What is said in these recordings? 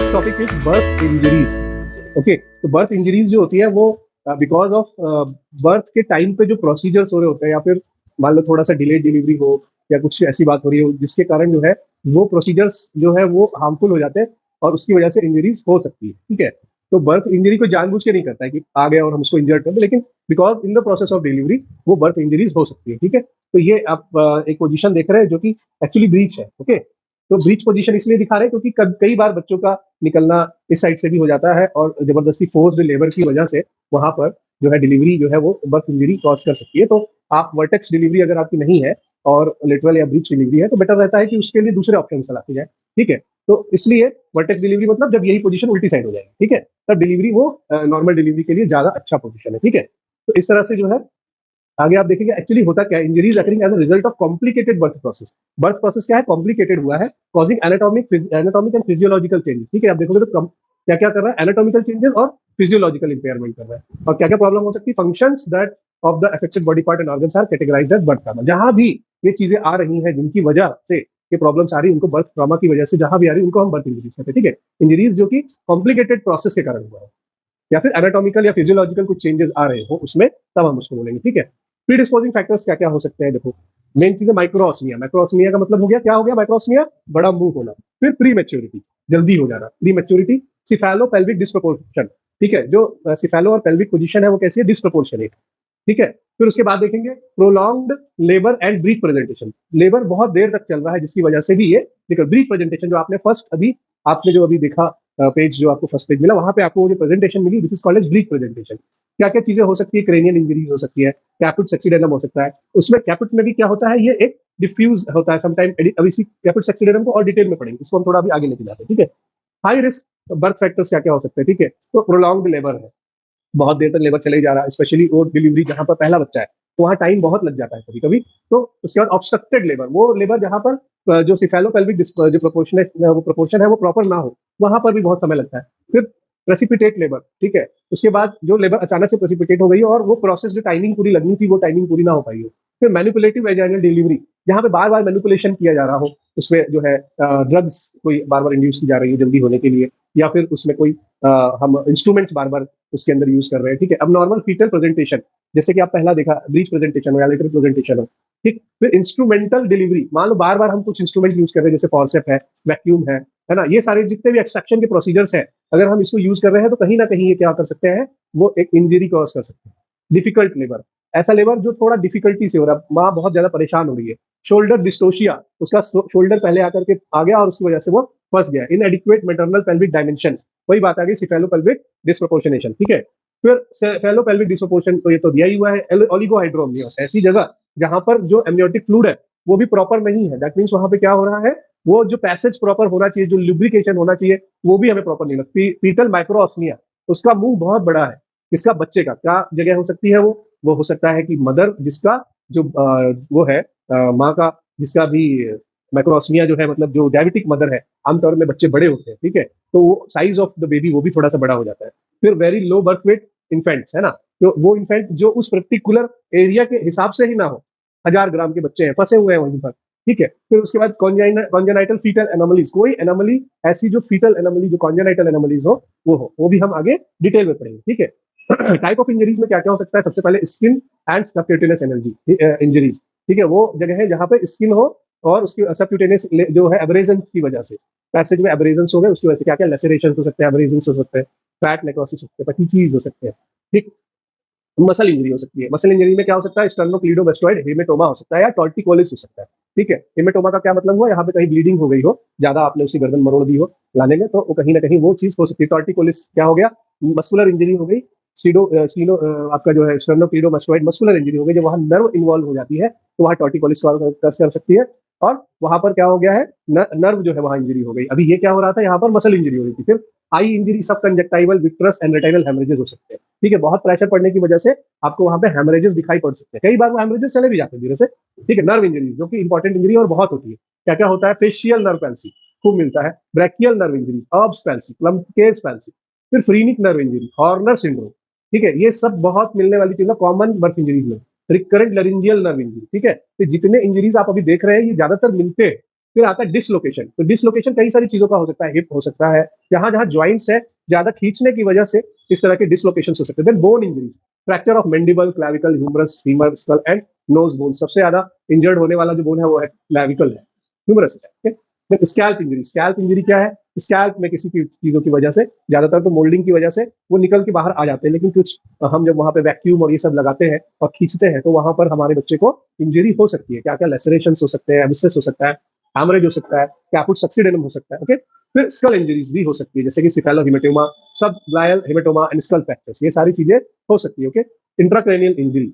today's topic is birth injuries. Okay, तो birth injuries जो होती है वो बिकॉज ऑफ बर्थ के टाइम पे जो प्रोसीजर्स हो रहे होते हैं, या फिर मान लो थोड़ा सा डिलेड डिलीवरी हो या कुछ ऐसी बात हो रही हो जिसके कारण जो है वो प्रोसीजर्स जो है वो हार्मफुल हो जाते हैं और उसकी वजह से इंजरीज हो सकती है। ठीक है, तो बर्थ इंजरी को जानबूझ के नहीं करता है कि आ गया और हम उसको इंजर्ड कर दें, लेकिन because in the process of delivery वो बर्थ इंजरीज हो सकती है। ठीक है, तो ये आप एक पोजीशन देख रहे हैं जो कि एक्चुअली ब्रीच है। ओके, तो ब्रीच पोजीशन इसलिए दिखा रहे हैं क्योंकि कई बार बच्चों का निकलना इस साइड से भी हो जाता है और जबरदस्ती फोर्स्ड लेबर की वजह से वहां पर जो है डिलीवरी जो है वो बर्थ इंजरी कॉज कर सकती है। तो आप वर्टेक्स डिलीवरी अगर आपकी नहीं है और लेटरल या ब्रीच डिलीवरी है तो बेटर रहता है कि उसके लिए दूसरे ऑप्शन तलाशे जाए। ठीक है, तो इसलिए वर्टेक्स डिलीवरी मतलब जब यही पोजीशन उल्टी साइड हो जाएगी, ठीक है, तब डिलीवरी वो नॉर्मल डिलीवरी के लिए ज्यादा अच्छा पोजीशन है। ठीक है, तो इस तरह से जो है आगे आप देखेंगे एक्चुअली होता क्या है। Injuries occurring as a result of complicated birth process. Birth process क्या है, कॉम्प्लिकेटेड हुआ है, causing anatomic and physiological changes. ठीक है, आप देखोगे तो क्या क्या कर रहा है, एनाटॉमिकल चेंजेस और फिजियोलॉजिकल इंपेयरमेंट कर रहा है। और क्या क्या प्रॉब्लम हो सकती है, functions that of the affected body part and organs are categorised as birth trauma. जहां भी ये चीजें आ रही हैं जिनकी वजह से ये प्रॉब्लम्स आ रही है उनको बर्थ ट्रॉमा की वजह से जहां भी आ रही है उनको हम बर्थ इंजरीज कहते हैं। ठीक है, इंजरीज जो कि कॉम्प्लिकेटेड प्रोसेस के कारण हुआ है या फिर एनाटॉमिकल या फिजियोलॉजिकल कुछ चेंजेस आ रहे हो उसमें, तब हम उसको बोलेंगे। ठीक है, प्रीडिस्पोजिंग फैक्टर्स क्या क्या हो सकते हैं, देखो मेन चीज है माइक्रोऑस्मिया। माइक्रोऑस्मिया का मतलब हो गया, क्या हो गया माइक्रोऑस्मिया, बड़ा मुंह होना। फिर प्री मेच्योरिटी, जल्दी हो जाना, pre maturity. Cephalo pelvic disproportion, ठीक है, जो सिफेलो और पेल्विक पोजीशन है वो कैसी है, डिस्प्रोपोर्शनेट। ठीक है, फिर उसके बाद देखेंगे prolonged labour and breech presentation. Labour बहुत देर तक चल रहा है जिसकी वजह से भी ये, देखो ब्रीथ प्रेजेंटेशन जो आपने फर्स्ट अभी आपने जो अभी देखा पेज, जो आपको फर्स्ट पेज मिला वहां पे आपको जो प्रेजेंटेशन मिली, this is called as breech presentation. क्या क्या चीजें हो सकती है, क्रेनियल इंजरीज हो सकती है, कैपुट सेक्सिडेनम हो सकता है। उसमें कैपुट में भी क्या होता है, ये एक डिफ्यूज होता है समटाइम। अब इसी कैपुट सेक्सिडेनम को और डिटेल में पढ़ेंगे, इसको हम थोड़ा अभी आगे लेके जाते हैं। ठीक है, हाई रिस्क बर्थ फैक्टर्स क्या क्या हो सकते हैं। ठीक है, तो प्रोलॉन्ग्ड लेबर है, बहुत देर तक लेबर चले जा रहा है, स्पेशली वो डिलीवरी जहां पर पहला बच्चा है तो वहां टाइम बहुत लग जाता है कभी कभी। तो उसके बाद ऑब्स्ट्रक्टेड लेबर, वो लेबर जहां पर जो सिफेलोपेल्विक जो प्रोपोर्शन है वो प्रॉपर ना हो, वहां पर भी बहुत समय लगता है। फिर प्रेसिपिटेट लेबर, ठीक है, उसके बाद जो लेबर अचानक से प्रेसिपिटेट हो गई और वो प्रोसेस जो टाइमिंग पूरी लगनी थी वो टाइमिंग पूरी ना हो पाई हो। फिर मैनिपुलेटिव वेजाइनल डिलीवरी, जहां पे बार बार मैनिपुलेशन किया जा रहा हो, उसमें जो है ड्रग्स कोई बार बार इंड्यूस की जा रही है जल्दी होने के लिए, या फिर उसमें कोई हम इंस्ट्रूमेंट्स बार बार उसके अंदर यूज कर रहे हैं। ठीक है, अब नॉर्मल फीटल प्रेजेंटेशन, जैसे कि आप पहला देखा ब्रीच प्रेजेंटेशन हो या लेटर प्रेजेंटेशन हो। ठीक, फिर इंस्ट्रूमेंटल डिलीवरी, मान लो बार बार हम कुछ इंस्ट्रूमेंट यूज कर रहे हैं जैसे फॉर्सेप है, वैक्यूम है ना, ये सारे जितने भी एक्सट्रैक्शन के प्रोसीजर्स हैं, अगर हम इसको यूज कर रहे हैं तो कहीं ना कहीं ये क्या कर सकते हैं, वो एक इंजरी कॉज कर सकते हैं। डिफिकल्ट लेबर, ऐसा लेबर जो थोड़ा डिफिकल्टी से हो रहा है, माँ बहुत ज्यादा परेशान हो रही है। शोल्डर डिस्टोशिया, उसका शोल्डर पहले आकर के आ गया और उसकी वजह से वो फंस गया। इनएडिक्वेट मैटरनल पेल्विक डायमेंशन, वही बात आ गई सिफेलोपेल्विक डिस्प्रोपोर्शनेशन। ठीक है, फिर सेफेलोपेल्विक डिस्प्रोपोर्शन तो ये तो दिया ही हुआ है। ओलिगोहाइड्रोमियोस, ऐसी जगह जहां पर जो एमनियोटिक फ्लूइड है वो भी प्रॉपर नहीं है, दैट मींस वहां पे क्या हो रहा है, वो जो पैसेज प्रॉपर होना चाहिए, जो लुब्रिकेशन होना चाहिए वो भी हमें प्रॉपर नहीं लगती। फीटल माइक्रोऑस्मिया, उसका मुंह बहुत बड़ा है, किसका, बच्चे का। क्या जगह हो सकती है वो हो सकता है कि मदर जिसका जो वो है माँ का, जिसका भी माइक्रोऑस्मिया जो है, मतलब जो डायबिटिक मदर है, आमतौर में बच्चे बड़े होते हैं। ठीक है, तो वो साइज ऑफ द बेबी वो भी थोड़ा सा बड़ा हो जाता है। फिर very low birth weight infants, है ना, तो वो इन्फेंट जो उस पर्टिकुलर एरिया के हिसाब से ही ना हो, 1000 ग्राम के बच्चे हैं, फंसे हुए हैं वहीं पर। ठीक है, फिर उसके बाद कॉन्जेनाइटल फीटल एनोमलीज, कोई एनोमली ऐसी जो फीटल एनोमली जो कॉन्जेनाइटल एनोमलीज वो भी हम आगे डिटेल में पढ़ेंगे। ठीक है, टाइप ऑफ इंजरीज में क्या क्या हो सकता है, सबसे पहले skin and subcutaneous energy injuries. ठीक है, वो जगह है जहां पे स्किन हो और उसकी सबक्यूटेनियस जो है एब्रेजन की वजह से, पैसेज में एब्रेजन हो गए उसकी वजह से क्या क्या लेसरेशन हो सकते हैं, एब्रेजन हो सकते हैं, फैट नेक्रोसिस हो सकते हैं, पथीचीज हो सकते हैं। ठीक, मसल इंजरी हो सकती है। मसल इंजरी में क्या हो सकता है, स्टर्नोक्लीडोमास्टोइड हेमेटोमा हो सकता है या टॉर्टिकोलिस हो सकता है। ठीक है, हेमेटोमा का क्या मतलब हुआ, यहाँ पे कहीं ब्लीडिंग हो गई हो, ज्यादा आपने उसी गर्दन मरोड़ दी हो लाने में, तो वो कहीं ना कहीं वो चीज हो सकती है। टॉर्टिकोलिस क्या हो गया, मस्कुलर इंजरी हो गई। स्टीनो आपका जो है स्टर्नोक्लीडोमास्टोइड मस्कुलर इंजरी हो गई, जब वहां नर्व इन्वॉल्व हो जाती है तो वहां टॉर्टिकोलिस कर सकती है। और वहां पर क्या हो गया है, नर्व जो है वहां इंजरी हो गई। अभी ये क्या हो रहा था, यहाँ पर मसल इंजरी हो रही थी। फिर आई इंजरी, सब conjunctival vitreous and retinal haemorrhages हो सकते हैं। ठीक है, बहुत प्रेशर पड़ने की वजह से आपको वहां पे हेमरेजेस दिखाई पड़ सकते हैं, कई बार वो हेमरेजेस चले भी जाते हैं धीरे से। ठीक है, नर्व इंजरी जो कि इंपॉर्टेंट इंजरी और बहुत होती है, क्या क्या होता है, फेशियल नर्व पैल्सी खूब मिलता है, brachial nerve injuries, Erb's palsy, Klumpke's palsy, फिर phrenic nerve injury, Horner syndrome. ठीक है, ये सब बहुत मिलने वाली चीज है कॉमन बर्थ इंजरीज में। रिकरेंट लरिंजियल नर्व इंजरी, ठीक है, तो जितने इंजरीज आप अभी देख रहे हैं ये ज्यादातर मिलते हैं फिर आता है डिसलोकेशन। तो डिसलोकेशन कई सारी चीजों का हो सकता है, हिप हो सकता है, जहां जहां ज्वाइंट्स है ज्यादा खींचने की वजह से इस तरह के डिसलोकेशन हो सकते हैं। Then bone injuries, fracture of mandible, clavicle, humerus, femur, skull and nose bone. सबसे ज्यादा इंजर्ड होने वाला जो बोन है वो है क्लैविकल है, ह्यूमरस है। स्कैल्प इंजरी, स्कैल्प इंजरी क्या है? स्कैल्प में किसी की चीजों की वजह से, ज्यादातर तो मोल्डिंग की वजह से वो निकल के बाहर आ जाते हैं, लेकिन कुछ हम जब वहां पे वैक्यूम और ये सब लगाते हैं और खींचते हैं तो वहां पर हमारे बच्चे को इंजरी हो सकती है। क्या क्या लेसरेशन हो सकते हैं, एब्सेस हो सकता है, हैमरेज हो सकता है, कैपुट सक्सीडेनम हो सकता है। ओके, फिर स्कल इंजरीज भी हो सकती है, जैसे कि cephalo haematoma, sub glial haematoma and skull fractures, ये सारी चीजें हो सकती है। Okay, intracranial injury,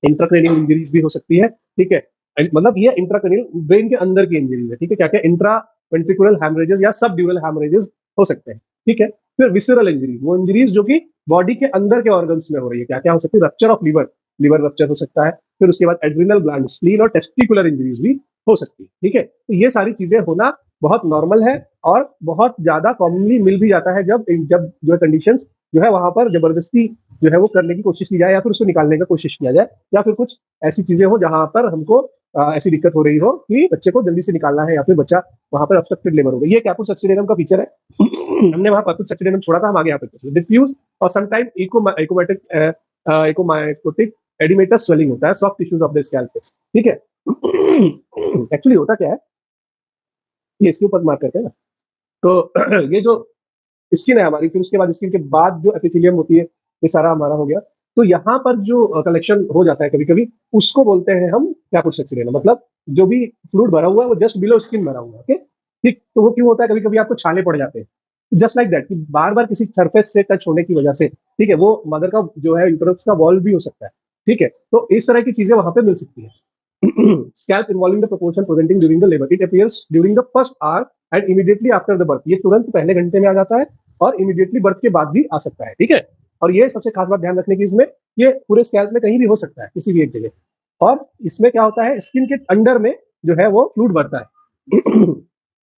intracranial injuries भी हो सकती है। ठीक है, मतलब ये इंट्राक्रेनियल ब्रेन के अंदर की इंजरीज है। ठीक है, क्या क्या इंट्रा वेंट्रिकुलर हैमरेजेस या सब ड्यूरल हैमरेजेस हो सकते हैं। ठीक है, फिर विसरल इंजरीज, वो इंजरीज जो कि बॉडी के अंदर के ऑर्गन्स में हो रही है। क्या क्या हो सकती है? Rupture of liver, liver rupture हो सकता है। फिर उसके बाद एड्रिनल ग्लैंड, स्प्लीन और टेस्टिकुलर इंजरीज भी हो सकती है। ठीक है, तो ये सारी चीजें होना बहुत नॉर्मल है और बहुत ज्यादा कॉमनली मिल भी जाता है जब जब जो है कंडीशंस जो है वहां पर जबरदस्ती जो है वो करने की कोशिश की जाए या फिर उसको निकालने का कोशिश किया जाए, या फिर कुछ ऐसी चीजें हो जहां पर हमको ऐसी दिक्कत हो रही हो कि बच्चे को जल्दी से निकालना है, या फिर बच्चा वहां पर ऑब्स्ट्रक्टेड लेबर हो गई। ये कैपुट सक्सीडेनम का फीचर है। हमने वहां कैपुट सक्सीडेनम छोड़ा था, हम आगे यहाँ पे डिफ्यूज और समटाइम इकोमैटिक इकोमाइकोटिक एडिमेटस स्वेलिंग होता है soft tissues of the scalp पे। ठीक है, एक्चुअली होता क्या है, ये इसके ऊपर मार्क करते हैं ना, तो ये जो स्किन है हमारी, फिर उसके बाद स्किन के बाद जो एपिथेलियम होती है, ये सारा हमारा हो गया। तो यहाँ पर जो कलेक्शन हो जाता है कभी कभी, उसको बोलते हैं हम कैपुट सक्सीडेनम। मतलब जो भी फ्लूइड भरा हुआ है वो जस्ट बिलो स्किन भरा हुआ है। ओके, ठीक, तो वो क्यों होता है? कभी कभी आपको छाले पड़ जाते हैं, जस्ट लाइक दैट, कि बार बार किसी सरफेस से टच होने की वजह से। ठीक है, वो मदर का जो है यूटरस का वॉल्व भी हो सकता है। ठीक है, तो इस तरह की चीजें वहां पे मिल सकती है। scalp involving the proportion presenting during the labor, it appears during the first hour and immediately after the birth। ये तुरंत पहले घंटे में आ जाता है और इमीडिएटली बर्थ के बाद भी आ सकता है। ठीक है, और ये सबसे खास बात ध्यान रखने की, इसमें ये पूरे स्कैल्प में कहीं भी हो सकता है, किसी भी एक जगह। और इसमें क्या होता है, स्किन के अंडर में जो है वो फ्लूइड बढ़ता है।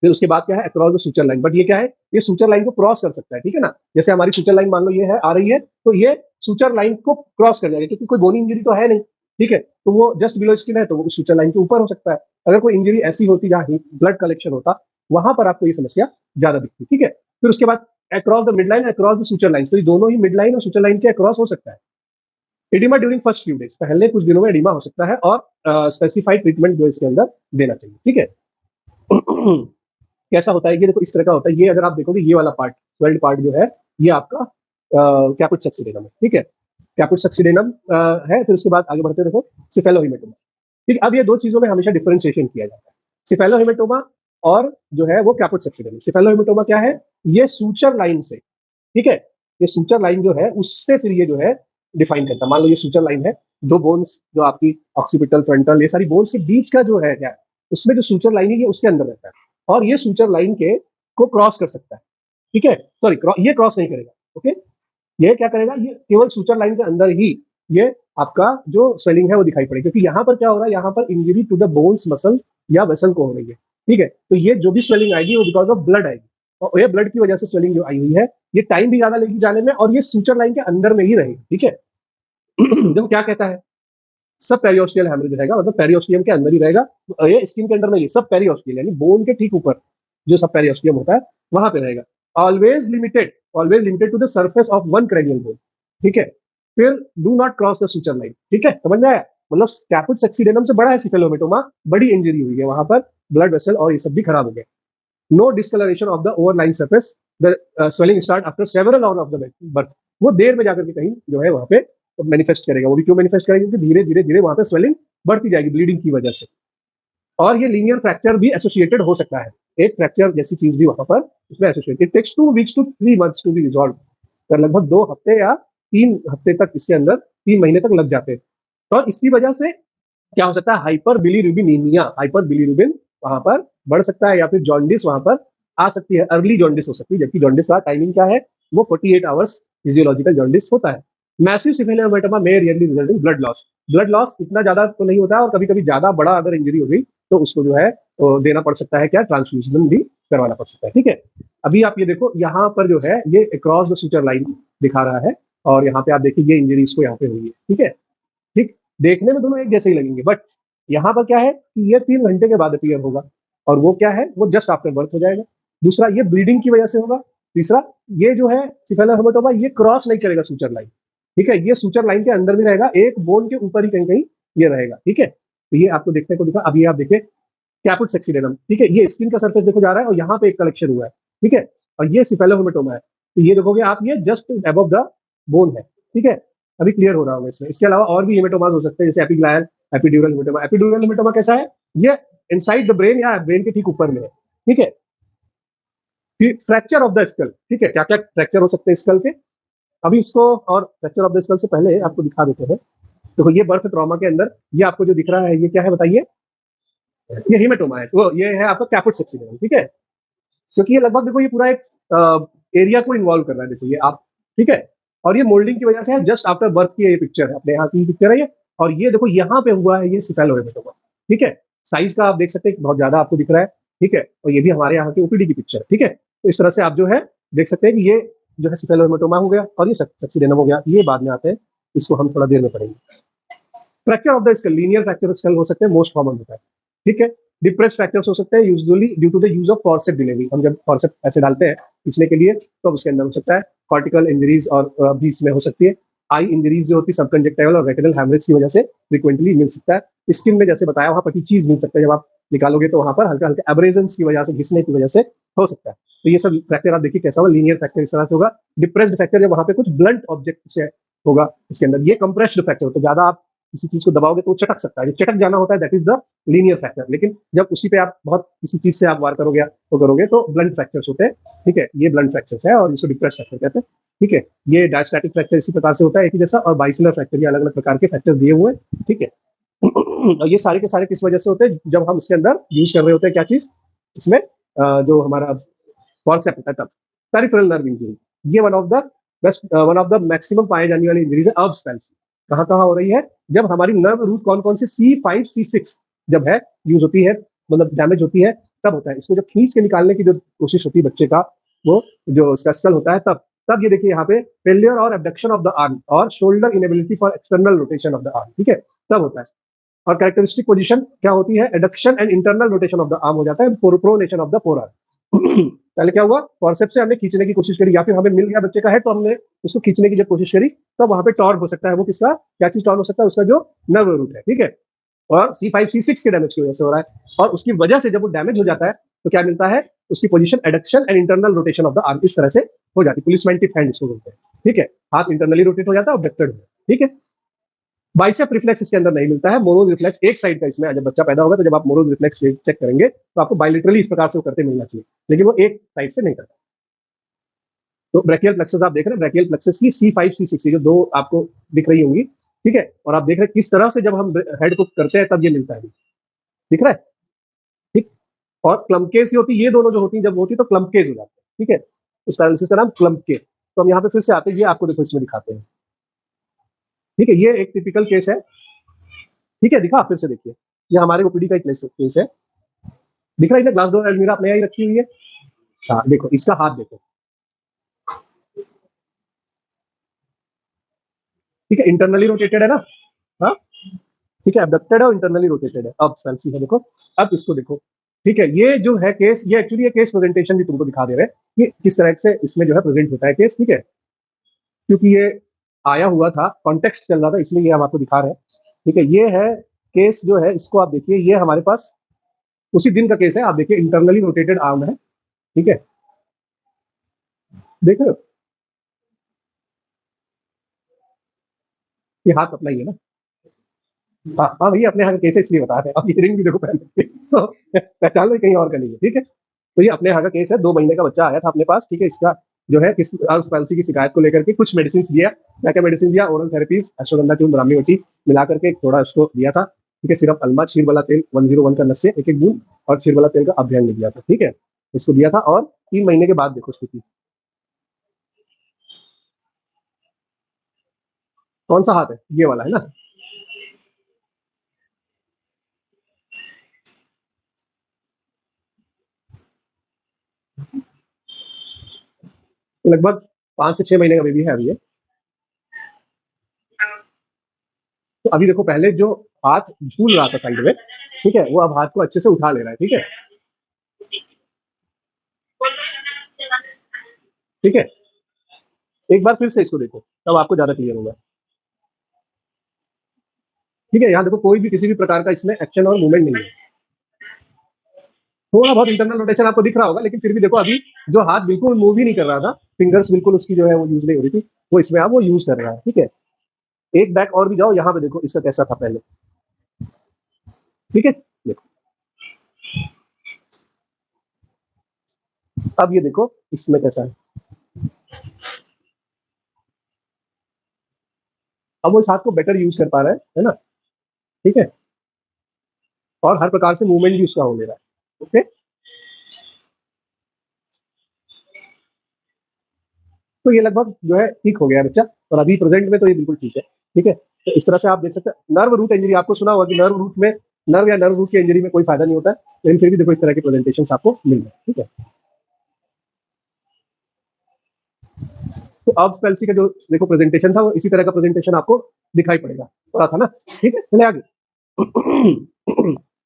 फिर उसके बाद क्या है, across the suture line. But ये क्या है, ये सूचर लाइन को क्रॉस कर सकता है। ठीक है ना, जैसे हमारी सूचर लाइन मान लो ये है, आ रही है, तो ये सूचर लाइन को क्रॉस कर जाएगा, क्योंकि कोई बोनी इंजरी तो है नहीं। ठीक है, तो वो जस्ट बिलो स्किन है, तो वो सूचर लाइन के ऊपर हो सकता है। अगर कोई इंजरी ऐसी होती जहाँ ब्लड कलेक्शन होता, वहां पर आपको ये समस्या ज्यादा दिखती। ठीक है, फिर उसके बाद across the mid line, across the suture line, तो ये दोनों ही मिड लाइन और सूचर लाइन के अक्रॉस हो सकता है। Oedema during first few days, पहले कुछ दिनों में एडिमा हो सकता है, और स्पेसिफाइड ट्रीटमेंट जो इसके अंदर देना चाहिए। ठीक है, कैसा होता है ये देखो, इस तरह का होता है ये। अगर आप देखोगे ये वाला पार्ट, स्वेल्ड पार्ट जो है, ये आपका कैपुट सक्सीडेनम है। ठीक है, कैपुट सक्सीडेनम है। फिर उसके बाद आगे बढ़ते देखो, सिफेलोहिमेटोमा। ठीक है, अब ये दो चीजों में हमेशा डिफरेंशिएशन किया जाता है, सिफेलोहिमेटोमा और जो है वो कैपुट सक्सीडेनम। सिफेलोहिमेटोमा क्या है, ये सूचर लाइन से, ठीक है, ये सूचर लाइन जो है उससे फिर ये जो है डिफाइन करता है। मान लो ये सूचर लाइन है, दो बोन्स जो आपकी ऑक्सीपिटल, फ्रंटल, ये सारी बोन्स के बीच का जो है क्या, उसमें जो सूचर लाइन है ये उसके अंदर रहता है, और ये सूचर लाइन के को क्रॉस कर सकता है। ठीक है, सॉरी, ये क्रॉस नहीं करेगा। ओके, ये क्या करेगा, ये केवल सूचर लाइन के अंदर ही ये आपका जो स्वेलिंग है वो दिखाई पड़ेगी, क्योंकि यहाँ पर क्या हो रहा है, यहाँ पर injury to the bones, muscle या वेसल को हो रही है। ठीक है, तो ये जो भी स्वेलिंग आएगी वो बिकॉज ऑफ ब्लड आएगी, और ये ब्लड की वजह से स्वेलिंग जो आई हुई है, ये टाइम भी ज्यादा लेगी जाने में, और ये सूचर लाइन के अंदर में ही रहेगी। ठीक है, जब क्या कहता है, सब पेरियोस्टियल हेमरेज रहेगा, मतलब पेरियोस्टियम के अंदर ही रहेगा, ये स्किन के अंदर नहीं, सब पेरियोस्टियल यानी बोन के ठीक ऊपर जो सब पेरियोस्टियम होता है वहां पे रहेगा। Always limited to the surface of one cranial bone. ठीक है, फिर do not cross the suture line. ठीक है, समझ में आया? मतलब कैपुट सक्सीडेनम से बड़ा है सिफेलोमेटोमा, बड़ी इंजरी हुई है वहां पर, ब्लड वेसल और ये सब भी खराब हो गए। No discolouration of the overline surface, the swelling start after several hour of the birth. वो देर में जाकर के कहीं जो है वहां पे मैनिफेस्ट करेगा। वो भी क्यों मैनिफेस्ट करेगा, क्योंकि धीरे धीरे धीरे वहां पे स्वेलिंग बढ़ती जाएगी ब्लीडिंग की वजह से। और ये लीनियर फ्रैक्चर भी एसोसिएटेड हो सकता है, एक फ्रैक्चर जैसी चीज भी वहां पर उसमें associated. Takes 2 weeks to 3 months to be resolve, तो लगभग 2 हफ्ते या 3 हफ्ते तक इसके अंदर, 3 महीने तक लग जाते हैं। और इसकी वजह से क्या हो सकता है, हाइपर बिलीरुबिनीमिया, हाइपर बिलीरुबिन वहां पर बढ़ सकता है, या फिर जॉन्डिस वहां पर आ सकती है, अर्ली जॉन्डिस हो सकती है। जबकि जॉन्डिस का टाइमिंग क्या है, वो 48 आवर्स फिजियोलॉजिकल जॉन्डिस होता है। मैसिव सिफिलियोमेटोमा में rarely result in blood loss. Blood loss इतना ज्यादा तो नहीं होता है, और कभी कभी ज्यादा बड़ा अगर इंजरी हो गई तो उसको जो है देना पड़ सकता है, क्या, ट्रांसफ्यूजन भी करवाना पड़ सकता है। ठीक है, अभी आप ये देखो, यहाँ पर जो है ये अक्रॉस द सूचर लाइन दिखा रहा है, और यहाँ पे आप देखिए ये इंजरी इसको यहाँ पे हुई है। ठीक है, ठीक, देखने में दोनों एक जैसे ही लगेंगे, बट यहाँ पर क्या है कि ये 3 घंटे के बाद अपीयर होगा। और वो क्या है, वो जस्ट आफ्टर बर्थ हो जाएगा। दूसरा, ये ब्लीडिंग की वजह से होगा। तीसरा, ये जो है सिफेला हेमाटोमा, ये क्रॉस नहीं करेगा सूचर लाइन, ठीक है, ये सूचर लाइन के अंदर भी रहेगा, एक बोन के ऊपर ही कहीं कहीं ये रहेगा, ठीक है। तो ये आपको देखने को दिखा। अब ये आप देखिए कैपुट सेक्सिडेनम, ठीक है, ये स्किन का सरफेस देखो जा रहा है और यहाँ पे एक कलेक्शन हुआ है, ठीक है, और ये सिफेलोहेमाटोमा है। तो ये देखोगे आप, ये जस्ट अबव द बोन है, ठीक है। अभी क्लियर हो रहा होगा इसमें। इसके अलावा और भी हेमेटोमास हो सकते हैं, जैसे एपिग्लायर, एपिड्यूरल हेमेटोमा। एपिड्यूरल हेमेटोमा कैसा है, ये इनसाइड द ब्रेन या ब्रेन के ठीक ऊपर में है, ठीक है। फ्रैक्चर ऑफ द स्कल, ठीक है, क्या क्या फ्रैक्चर हो सकते हैं स्कल के, अभी इसको, और फ्रैक्चर ऑफ द स्कल से पहले आपको दिखा देते हैं। देखो ये बर्थ ट्रॉमा के अंदर ये आपको जो दिख रहा है, ये क्या है बताइए, ये हेमेटोमा है, तो ये है आपका कैपुट सेक्सिडेनम, ठीक है। क्योंकि ये लगभग देखो ये पूरा एक एरिया को इन्वॉल्व कर रहा है, देखो ये आप, ठीक है। और ये मोल्डिंग की वजह से है, जस्ट आफ्टर बर्थ की ये पिक्चर है, अपने यहाँ की पिक्चर है ये। और ये देखो यहाँ पे हुआ है ये सिफेलोहेमेटोमा, ठीक है। साइज का आप देख सकते हैं बहुत ज्यादा आपको दिख रहा है, ठीक है। और ये भी हमारे यहाँ की ओपीडी की पिक्चर है, ठीक है। तो इस तरह से आप जो है देख सकते हैं कि ये जो है सिफेलोहेमेटोमा हो गया और ये सेक्सिडेनम हो गया, ये बाद में आते हैं, इसको हम थोड़ा देर में पढ़ेंगे। Fracture of the skull, linear fracture skull हो सकते हैं, मोस्ट कॉमन होता है, ठीक है। डिप्रेस फ्रैक्चर्स हो सकते हैं, usually due to the use of forceps delivery, हम जब फॉर्सेप ऐसे डालते हैं खींचने के लिए, तो उसके अंदर हो सकता है। कॉर्टिकल इंजरीज और भी इसमें हो सकती है। आई इंजरीज जो होती है सबकंजक्टिवल और रेटिनल हैमरेज की वजह से फ्रीक्वेंटली मिल सकता है। स्किन में जैसे बताया वहां पर चीज मिल सकता है, जब आप निकालोगे तो वहां पर हल्का हल्का एब्रेजन की वजह से, घिसने की वजह से हो सकता है। तो ये सब फ्रैक्चर आप देखिए कैसा होगा, लीनियर फ्रैक्चर इस तरह से होगा। डिप्रेस्ड फ्रैक्चर जब वहां पे कुछ ब्लंट ऑब्जेक्ट से होगा इसके अंदर, ये कंप्रेस्ड फ्रैक्चर, तो ज्यादा आप किसी चीज को दबाओगे तो वो चटक सकता है, जो चटक जाना होता है that is the linear fracture. लेकिन जब उसी पे आप बहुत किसी चीज से आप वार करोगे तो करोगे तो ब्लंट फ्रैक्चर्स होते हैं, ठीक है। ये ब्लंट फ्रैक्चर्स है और इसको डिप्रेस फ्रैक्चर कहते हैं, ठीक है। ये डायस्टैटिक फ्रैक्चर इसी प्रकार से होता है एक ही जैसा, और बाइसिलर फ्रैक्चर, ये अलग अलग प्रकार के फ्रैक्चर दिए हुए हैं, ठीक है। और ये सारे के सारे किस वजह से होते हैं, जब हम इसके अंदर यूज कर रहे होते हैं क्या चीज इसमें, जो हमारा फॉर्सेप होता है तब। पेरिफेरल नर्व इंजरी, ये one of the best, one of the maximum पाए जाने वाली इंजरीज है अर्ब्स पैल्सी। कहाँ कहाँ हो रही है, जब हमारी नर्व रूट कौन कौन सी C5 C6 जब है यूज होती है, मतलब डैमेज होती है, तब होता है। इसको जब खींच के निकालने की जो कोशिश होती है बच्चे का, वो जो उसका स्कल होता है, तब तब ये देखिए यहाँ पे फेलियर और एबडक्शन ऑफ द आर्म और shoulder inability for external rotation of the arm, ठीक है, तब होता है। और कैरेक्टरिस्टिक पोजीशन क्या होती है, adduction and internal rotation of the arm हो जाता है, pronation of the four arm. पहले क्या हुआ, फॉरसेप्स से हमने खींचने की कोशिश करी, या फिर हमें मिल गया बच्चे का है तो हमने उसको खींचने की जब कोशिश करी, तब वहां पे टॉर्क हो सकता है। वो किसका, क्या चीज टॉर्क हो सकता है, उसका जो नर्व रूट है, ठीक है। और C5 C6 के डैमेज की वजह से हो रहा है, और उसकी वजह से जब वो डैमेज हो जाता है तो क्या मिलता है, उसकी position adduction and internal rotation of the arm इस तरह से हो जाती है। पुलिसमैन की हैंड इसको बोलते हैं, ठीक है। हाथ इंटरनली रोटेट हो जाता है, ऑब्डक्टेड, ठीक है। बाइसेप रिफ्लेक्स इसके अंदर नहीं मिलता है, मोरोज रिफ्लेक्स एक साइड का इसमें, जब बच्चा पैदा होगा तो जब आप मोरोज रिफ्लेक्स चेक करेंगे तो आपको बायलिटरली इस प्रकार से वो करते मिलना चाहिए, लेकिन वो एक साइड से नहीं करता। तो ब्रैकियल प्लेक्सस आप देख रहे हैं, ब्रैकियल प्लेक्सस की C5 C6 जो दो आपको दिख रही होंगी, ठीक है। और आप देख रहे हैं किस तरह से जब हम हेड को करते हैं तब ये मिलता है, दिख रहा है, ठीक। और क्लम्पकेज की होती है, ये दोनों जो होती है जब होती है तो क्लम्पकेज हो जाता है, ठीक है। उसका एनालिसिस का नाम क्लम्पकेज। तो हम यहाँ पे फिर से आते हैं, ये आपको देखो इसमें दिखाते हैं, ठीक है। ये एक टिपिकल केस है, ठीक है, दिखा फिर से देखिए, ये हमारे ओपीडी का एक केस है, दिख रहा है ना, ग्लास डोर अलमीरा अपने यहाँ ही रखी हुई है। हाँ देखो इसका हाथ देखो, ठीक है, इंटरनली रोटेटेड है ना, हाँ, ठीक है, एबडक्टेड है और इंटरनली रोटेटेड है, अब स्पेल्सी है देखो। अब इसको देखो, ठीक है, ये जो है केस, ये एक्चुअली ये केस प्रेजेंटेशन भी तुमको दिखा दे रहे हैं कि किस तरह से इसमें जो है प्रेजेंट होता है केस, ठीक है। क्योंकि ये आया हुआ था, कॉन्टेक्स्ट चल रहा था, इसलिए ये हम आपको दिखा रहे हैं, ठीक है। ये है केस जो है, इसको आप देखिए, ये हमारे पास उसी दिन का केस है, आप देखिए इंटरनली रोटेटेड आर्म है, ठीक है, देख रहे हो, ये हाथ अपना ही है ना। हाँ हाँ भैया, अपने यहाँ का केस है इसलिए बता रहे हैं, अब ये रिंग भी देखो पहन के, तो पहचान लो कहीं और का नहीं है, ठीक है। तो ये अपने यहाँ का केस है, 2 महीने का बच्चा आया था अपने पास, ठीक है। इसका जो है किस पॉलिसी की शिकायत को लेकर के कुछ मेडिसिन दिया, क्या क्या मेडिसिन दिया, ओरल थेरेपीज, अश्वगंधा चूर्ण, ब्राह्मी वटी मिला करके एक थोड़ा उसको दिया था, ठीक है। सिर्फ अल्मा क्षीर वाला तेल 101 का नशे एक एक बूंद और क्षीर वाला तेल का अभ्यंग लिया था, ठीक है, इसको दिया था। और 3 महीने के बाद देखो स्थिति, कौन सा हाथ है, ये वाला है ना। लगभग 5 से 6 महीने का बेबी है अभी ये। तो अभी देखो, पहले जो हाथ झूल रहा था साइड में, ठीक है, वो अब हाथ को अच्छे से उठा ले रहा है, ठीक है। ठीक है, एक बार फिर से इसको देखो, तब आपको ज्यादा क्लियर होगा। ठीक है, यहाँ देखो कोई भी किसी भी प्रकार का इसमें एक्शन और मूवमेंट नहीं है। थोड़ा बहुत इंटरनल रोटेशन आपको दिख रहा होगा, लेकिन फिर भी देखो अभी जो हाथ बिल्कुल मूव ही नहीं कर रहा था, फिंगर्स बिल्कुल उसकी जो है वो यूज नहीं हो रही थी, वो इसमें आप वो यूज कर रहा है। ठीक है, एक बैक और भी जाओ, यहाँ पे देखो इसका कैसा था पहले। ठीक है, देखो अब ये देखो इसमें कैसा है। अब वो इस हाथ को बेटर यूज कर पा रहा है ना। ठीक है, और हर प्रकार से मूवमेंट भी उसका हो ले रहा है। ओके, तो ये लगभग जो है ठीक हो गया बच्चा, और अभी प्रेजेंट में तो ये बिल्कुल ठीक है। ठीक है, तो इस तरह से आप देख सकते हैं। नर्व रूट इंजरी आपको सुना होगा कि नर्व रूट में, नर्व या नर्व रूट की इंजरी में कोई फायदा नहीं होता है, लेकिन फिर भी देखो इस तरह के प्रेजेंटेशन आपको मिल रहे हैं। ठीक है, तो अब पेल्सी का जो देखो प्रेजेंटेशन था, वो इसी तरह का प्रेजेंटेशन आपको दिखाई पड़ेगा, पड़ा था ना। ठीक है, चले आगे।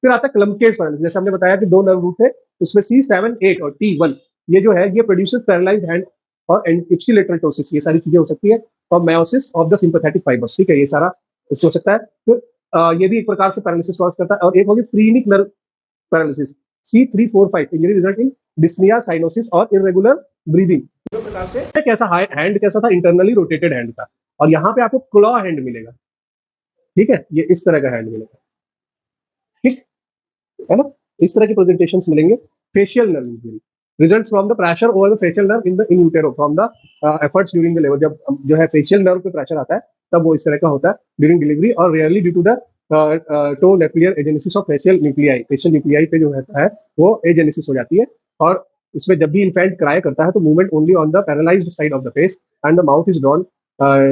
फिर आता है क्लम्पकेज पैरालिसिस। जैसे हमने बताया कि दो नर्व रूट है, उसमें C7-8 और T1, ये जो है ये प्रोड्यूसेस पैरालाइज्ड हैंड और इप्सिलेटरल टोसिस, ये सारी चीजें हो सकती है, और miosis of the sympathetic fibres. ठीक है, ये सारा इससे हो सकता है। फिर ये भी एक प्रकार से पैरालिसिस कॉज करता है। और एक होगी phrenic nerve paralysis, C3-4-5, injury result in dyspnoea, cyanosis और इरेगुलर ब्रीदिंग। प्रकार से कैसा हैंड कैसा था, इंटरनली रोटेटेड हैंड था, और यहाँ पे आपको क्लॉ हैंड मिलेगा। ठीक है, ये इस तरह का हैंड मिलेगा। ठीक है ना, इस तरह के प्रेजेंटेशन मिलेंगे। Facial nerve injury results from the pressure over the facial nerve in utero from the efforts during the labour. जब जो है फेशियल नर्व पे प्रेशर आता है, तब वो इस तरह का होता है ड्यूरिंग डिलीवरी, और rarely due to the to nuclear agenesis of facial nuclei. Facial nuclei पे जो होता है वो एजेनेसिस हो जाती है, और इसमें जब भी इन्फेंट क्राई करता है तो movement only on the paralysed side of the face and the mouth is drawn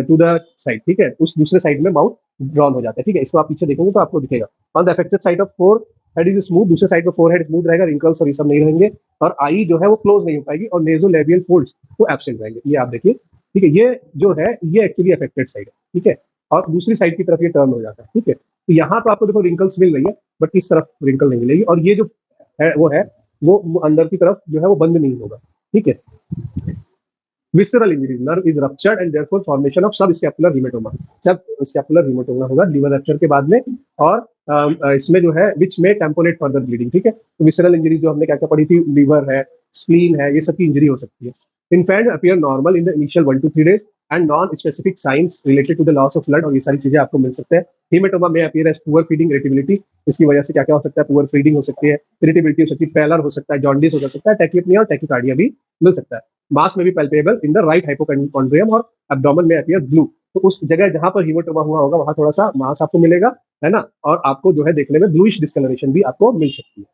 to the side. ठीक है, उस दूसरे साइड में माउथ ड्रॉन हो जाता है। ठीक है, इसको आप पीछे देखोगे तो आपको दिखेगा। On the affected side of four head is smooth, दूसरे साइड में फोर हेड स्मूथ रहेगा, रिंकल्स और ये सब नहीं रहेंगे, और आई जो है वो क्लोज नहीं हो पाएगी, और नेजोलेबियल फोल्ड्स वो एब्सेंट रहेंगे। ये आप देखिए। ठीक है, ये जो है ये एक्चुअली अफेक्टेड साइड है। ठीक है, और दूसरी साइड की तरफ ये टर्न हो जाता है। ठीक है, तो यहाँ तो आपको देखो रिंकल्स मिल रही है, बट इस तरफ रिंकल नहीं मिलेगी, और ये जो है वो अंदर की तरफ जो है वो बंद नहीं होगा। ठीक है, visceral injury, nerve is ruptured and therefore formation of सब स्कैपुलर हीमेटोमा। सब स्कैपुलर हीमेटोमा होगा लीवर रप्चर के बाद में, और इसमें जो है विच में टेम्पोरेट फर्दर ब्लीडिंग। ठीक है, तो विसरल इंजरी जो हमने क्या क्या पढ़ी थी, लीवर है, स्प्लीन है, ये सब की इंजरी हो सकती है। Infant appear normal in the initial 1 to 3 days and non specific signs related to the loss of blood, और ये सारी चीजें आपको मिल सकते हैं। हीमेटोमा में appear as poor feeding, irritability, इसकी वजह से क्या क्या हो सकता है, पुअर फीडिंग हो सकती है, इरिटेबिलिटी हो सकती है, पैलर हो सकता है, जॉन्डिस हो सकता है, टैकिपनिया और टैकिकार्डिया भी मिल सकता है। मास में भी palpable in the right hypochondrium, और एब्डोमेन में अपीयर ब्लू। तो उस जगह जहां पर हीमोटोमा हुआ होगा वहां थोड़ा सा मास आपको मिलेगा, है ना, और आपको जो है देखने में ब्लूइश डिस्कलरेशन भी आपको मिल सकती है।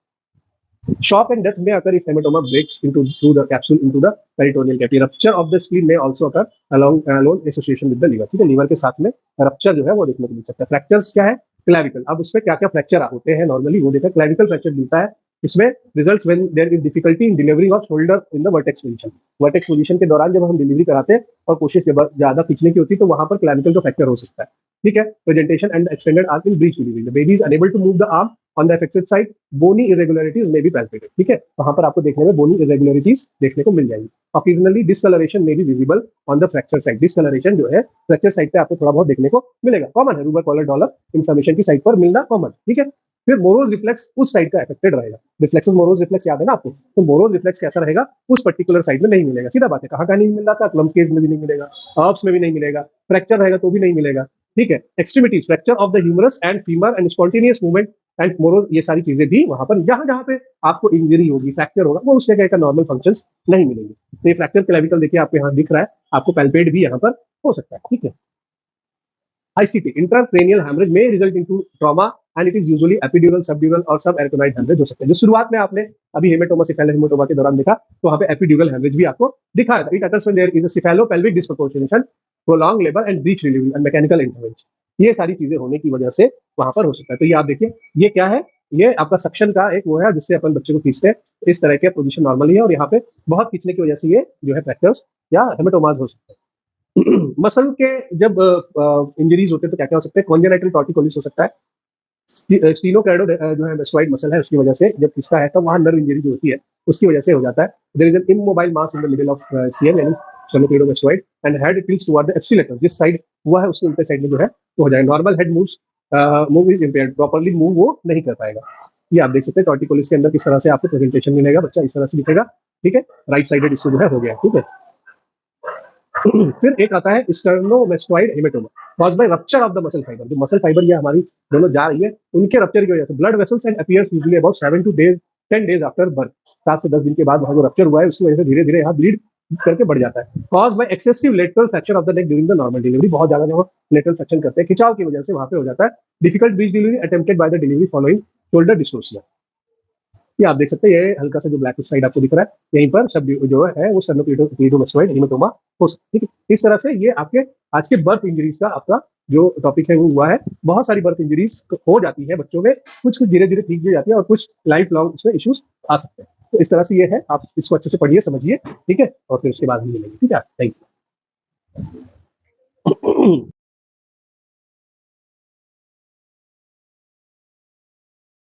Shock and death may occur if hematoma breaks into through the capsule into the peritoneal cavity. Rupture of the spleen may also occur along association with the liver. ठीक है, लीवर के साथ में rupture जो है वो देखने को मिल सकता है। फ्रैक्चर्स क्या है, क्लैविकल। अब उसमें क्या क्या फ्रैक्चर होते हैं नॉर्मली वो देखा, क्लैविकल फ्रैक्चर मिलता है। इसमें results when there is difficulty in delivery of shoulder in the vertex position. Vertex position के दौरान जब हम डिलीवरी कराते हैं और कोशिश ज्यादा खींचने की होती है, तो वहां पर क्लैविकल का फ्रैक्चर हो सकता है। ठीक है, presentation and extended arm in breech delivery, the baby is unable to move the arm on the affected side, bony irregularities में भी पैल्पेटेड। ठीक है, वहां पर आपको देखने में बोनी इरेगुलरिटीज देखने को मिल जाएगी। ऑकेजनली डिसकलरेशन में भी visible on the fracture side. Discolouration जो है फ्रैक्चर साइड पे आपको थोड़ा बहुत देखने को मिलेगा, कॉमन है, रूबर कॉलर डॉलर इन्फ्लेमेशन की साइड पर मिलना कॉमन। ठीक है, फिर मोरोज रिफ्लेक्स उस साइड का अफेक्टेड रहेगा। रिफ्लेक्सेस मोरोज रिफ्लेक्स याद है ना आपको, तो मोरोज रिफ्लेक्स कैसा रहेगा, उस पर्टिकुलर साइड में नहीं मिलेगा। सीधा बात है, कहाँ नहीं मिल रहा था, क्लम्प केस में भी नहीं मिलेगा, हर्ब्स में भी नहीं मिलेगा, फ्रैक्चर रहेगा तो भी नहीं मिलेगा। ठीक है, extremities, fracture of the humerus and femur and spontaneous movement and Moro's, ये सारी चीजें भी वहां पर जहां जहां पे आपको इंजरी होगी, फ्रैक्चर होगा, वो उस जगह का नॉर्मल फंक्शंस नहीं मिलेंगे। तो ये फ्रैक्चर क्लेविकल देखिए आपको यहाँ दिख रहा है, आपको पैल्पेट भी यहाँ पर हो सकता है। ठीक है, ICP, इंट्राक्रेनियल हैमरेज में result into trauma and it is usually epidural, subdural और सब एरिकोनाइड हैमरेज हो सकते हैं। जो शुरुआत में आपने अभी हेमेटोमा सिफेलो हेमेटोमा के दौरान देखा, तो वहां पे एपिड्यूरल हैमरेज भी आपको दिखा रहा था। It occurs when there is a cephalo pelvic disproportionation, prolong labour and breech delivery and mechanical intervention. ये सारी चीजें होने की वजह से वहां पर हो सकता है। तो ये आप देखिए, ये क्या है, ये आपका सक्शन का एक वो है जिससे अपन बच्चे को खींचते हैं। इस तरह के पोजीशन नॉर्मली है, और यहाँ पे बहुत खींचने की वजह से ये जो है फ्रैक्चर्स या हेमेटोमाज हो सकते हैं। मसल के जब इंजरीज होते हैं तो क्या क्या हो सकते हैं, कॉन्जेनाइटल टॉर्टिकोलिस हो सकता है। स्टीनोकार्डो जो है मेस्टोइड मसल है, उसकी वजह से जब खिंचता है तब वहां नर्व इंजरी जो होती है उसकी वजह से हो जाता है। There is an immobile mass in the middle of CM यानी sternocleidomastoid and head tilts toward the ipsilateral, जिस साइड हुआ है उसके उल्टे साइड में जो है वो हो जाएगा। Normal head moves move is impaired, properly move वो नहीं कर पाएगा। ये आप देख सकते हैं टॉर्टिकोलिस के अंदर किस तरह से आपको प्रेजेंटेशन मिलेगा, बच्चा इस तरह से दिखेगा, ठीक है, राइट साइडेड इसको जो है हो गया, ठीक है। फिर एक आता है sternomastoid haematoma caused by rupture of the muscle fibre. जो मसल फाइबर ये हमारी दोनों जा रही है उनके रप्चर की वजह से blood vessels and appears usually about 7 to 10 days after birth. 7 से 10 दिन के बाद वहां जो रप्चर हुआ है उसकी वजह से धीरे धीरे यहाँ ब्लीड करके बढ़ जाता है। Cause by excessive lateral fracture of the neck during the normal delivery, बहुत ज्यादा जो लेटरल फ्रैक्शन करते हैं खिंचाव की वजह से वहां पे हो जाता है। Difficult breech delivery attempted by the delivery following shoulder dystocia. ये आप देख सकते हैं, ये हल्का सा जो ब्लैक साइड आपको दिख रहा है यहीं पर सब जो है वो स्टर्नोक्लेडोमास्टोइड हेमेटोमा हो सकता है, ठीक है। इस तरह से ये आपके आज के बर्थ इंजरीज का आपका जो टॉपिक है वो हुआ है। बहुत सारी बर्थ इंजरीज हो जाती है बच्चों में, कुछ कुछ धीरे धीरे ठीक भी जाती है और कुछ लाइफ लॉन्ग उसमें इश्यूज आ सकते हैं। तो इस तरह से ये है, आप इसको अच्छे से पढ़िए समझिए, ठीक है, और फिर उसके बाद हम मिलेंगे, ठीक है, थैंक यू।